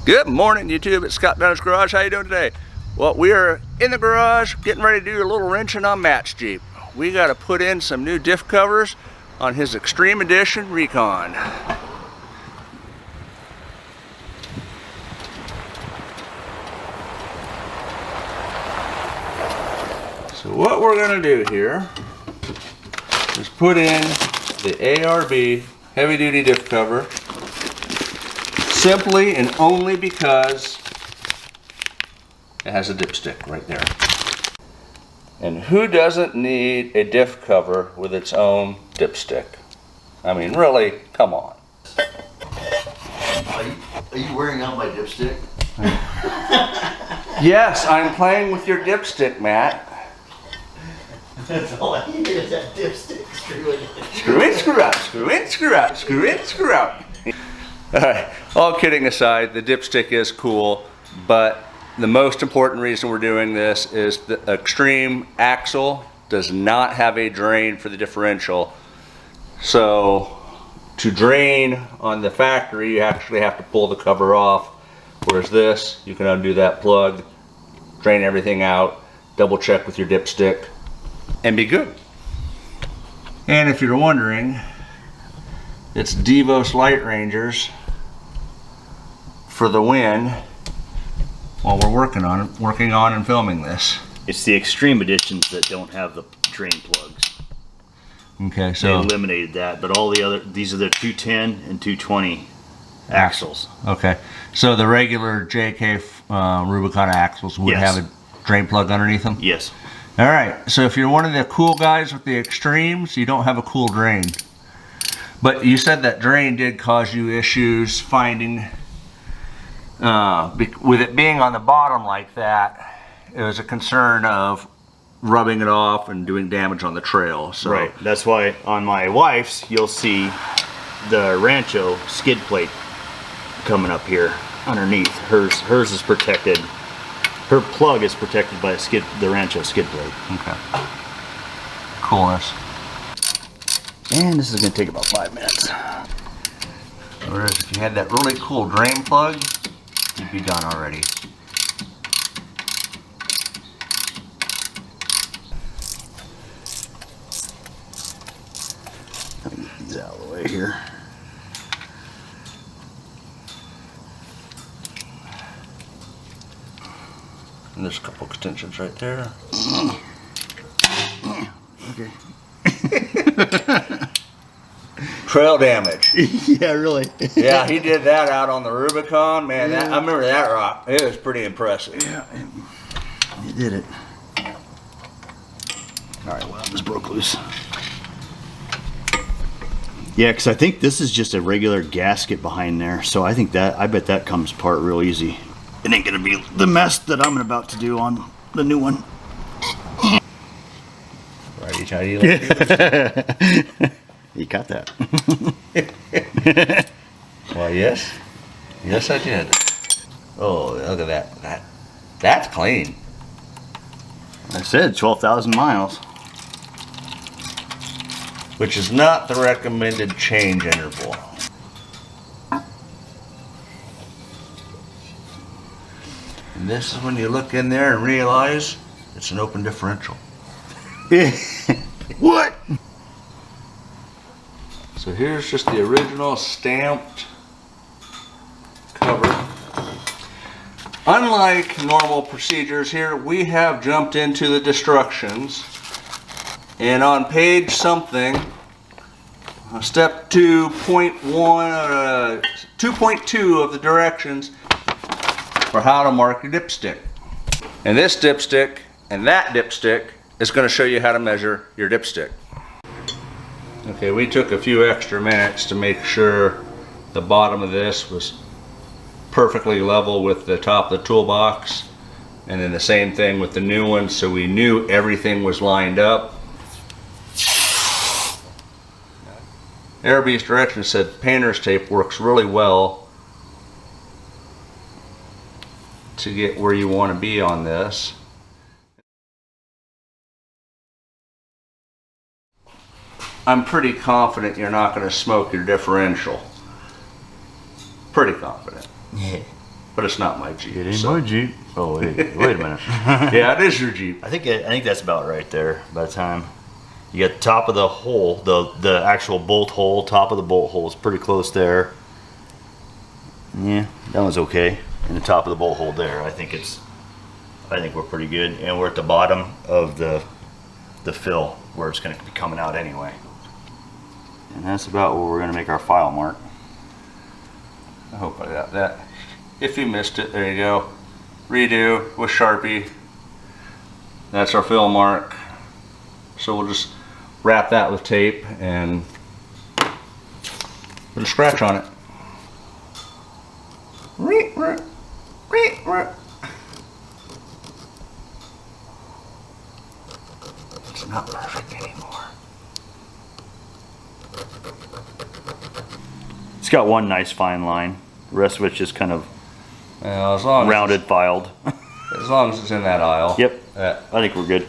Good morning, YouTube. It's Scott Dunnage Garage. How you doing today? Well, we are in the garage getting ready to do a little wrenching on Matt's Jeep. We got to put in some new diff covers on his Extreme Edition Recon. So what we're going to do here is put in the ARB heavy duty diff cover simply and only because it has a dipstick right there. And who doesn't need a diff cover with its own dipstick? I mean, really, come on. Are you wearing out my dipstick? Yes, I'm playing with your dipstick, Matt. That's all I hear is that dipstick screwing. Screw in, screw out, screw in, screw out, screw in, screw out. Alright, all kidding aside, the dipstick is cool, but the most important reason we're doing this is the Extreme axle does not have a drain for the differential. So to drain on the factory, you actually have to pull the cover off, whereas this, you can undo that plug, drain everything out, double check with your dipstick, and be good. And if you're wondering, it's Devos Light Rangers for the win while we're working on and filming this. It's the Extreme Editions that don't have the drain plugs. Okay, so they eliminated that, but all the other, these are the 210 and 220 axles. Okay, so the regular JK Rubicon axles would have a drain plug underneath them? Yes. All right, so if you're one of the cool guys with the Extremes, you don't have a cool drain. But you said that drain did cause you issues finding, with it being on the bottom like that, it was a concern of rubbing it off and doing damage on the trail. So. Right, that's why on my wife's, you'll see the Rancho skid plate coming up here underneath. Hers is protected. Her plug is protected by the Rancho skid plate. Okay. Coolness. And this is going to take about 5 minutes. Whereas if you had that really cool drain plug, you'd be done already. Let me get these out of the way here. And there's a couple extensions right there. Okay. Trail damage. Yeah, really. Yeah, he did that out on the Rubicon. Man, I remember that rock. It was pretty impressive. Yeah, you did it. All right, well, this broke loose. Yeah, because I think this is just a regular gasket behind there. So I bet that comes apart real easy. It ain't gonna be the mess that I'm about to do on the new one. Righty tighty. You got that. Well, yes. Yes, I did. Oh, look at that. That's clean. I said 12,000 miles. Which is not the recommended change interval. And this is when you look in there and realize it's an open differential. What? So here's just the original stamped cover. Unlike normal procedures here, we have jumped into the destructions. And on page something, step 2.1, 2.2 of the directions for how to mark your dipstick. And this dipstick and that dipstick is going to show you how to measure your dipstick. Okay, we took a few extra minutes to make sure the bottom of this was perfectly level with the top of the toolbox, and then the same thing with the new one, so we knew everything was lined up. ARB's directions said painter's tape works really well to get where you want to be on this. I'm pretty confident you're not going to smoke your differential. Pretty confident. Yeah. but it's not my Jeep. It ain't so. my Jeep. Oh wait, wait a minute. Yeah, it is your Jeep. I think that's about right there. By the time you get the top of the hole, the actual bolt hole, top of the bolt hole is pretty close there. Yeah, that one's okay. And the top of the bolt hole there, I think we're pretty good. And we're at the bottom of the fill where it's going to be coming out anyway. And that's about where we're going to make our file mark. I hope I got that. If you missed it, there you go. Redo with Sharpie. That's our fill mark. So we'll just wrap that with tape and put a scratch on it. It's not perfect anymore. It's got one nice fine line. The rest of it's just kind of Well, as long rounded, filed. as long as it's in that aisle. Yep, I think we're good.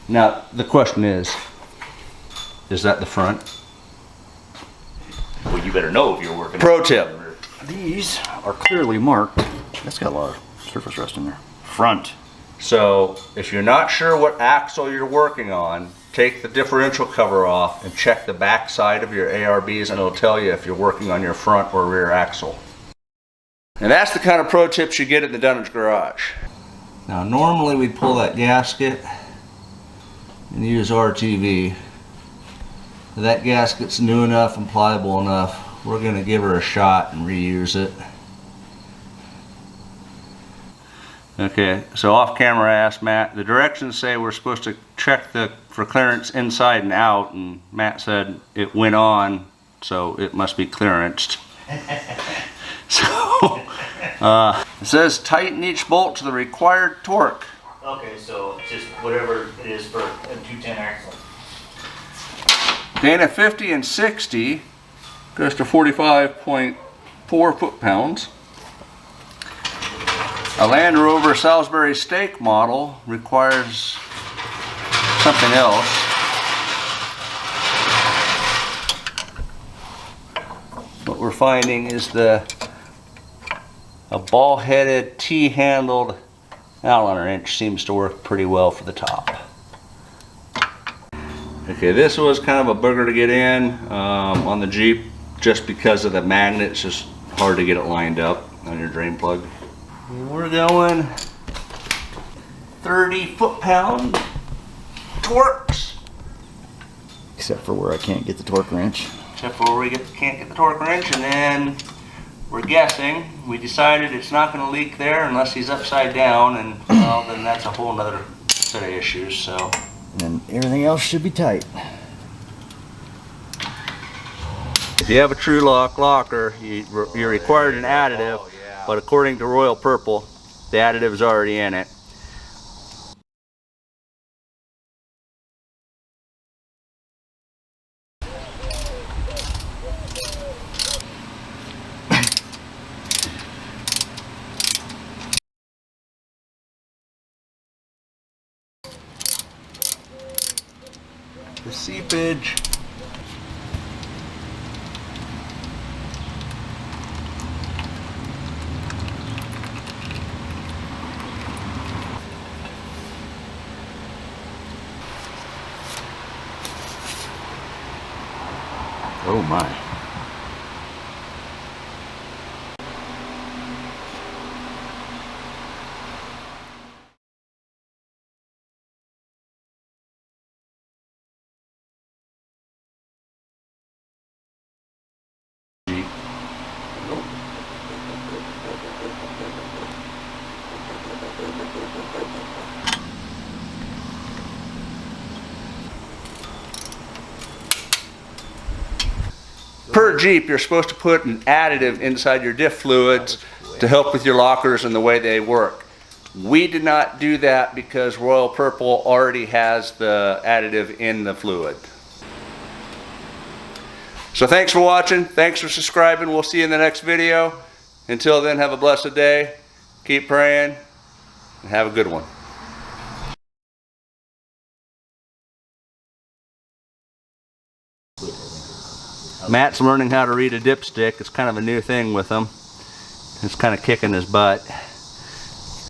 Now the question is that the front? Well, you better know if you're working. Pro tip. These are clearly marked. That's got a lot of surface rust in there. Front. So if you're not sure what axle you're working on, take the differential cover off and check the back side of your ARBs and it'll tell you if you're working on your front or rear axle. And that's the kind of pro tips you get at the Dunnage garage. Now normally we pull that gasket and use RTV. That gasket's new enough and pliable enough. We're going to give her a shot and reuse it. Okay, so off camera I asked Matt, the directions say we're supposed to check for clearance inside and out, and Matt said it went on, so it must be clearanced. So, it says tighten each bolt to the required torque. Okay, so it's just whatever it is for M210 axle. Dana 50 and 60 goes to 45.4 foot-pounds. A Land Rover Salisbury Stake model requires something else. What we're finding is a ball-headed, T-handled Allen wrench seems to work pretty well for the top. Okay, this was kind of a booger to get in on the Jeep just because of the magnet. It's just hard to get it lined up on your drain plug. We're going 30 foot-pound torques. Except for where I can't get the torque wrench. Except for where we can't get the torque wrench, and then we're guessing. We decided it's not going to leak there unless he's upside down, and well, then that's a whole nother set of issues. So. And everything else should be tight. If you have a True Lock locker, you're required an additive, but according to Royal Purple, the additive is already in it. The seepage. Oh my. Per Jeep, you're supposed to put an additive inside your diff fluids to help with your lockers and the way they work. We did not do that because Royal Purple already has the additive in the fluid. So thanks for watching. Thanks for subscribing. We'll see you in the next video. Until then, have a blessed day. Keep praying and have a good one. Matt's learning how to read a dipstick. It's kind of a new thing with him. It's kind of kicking his butt.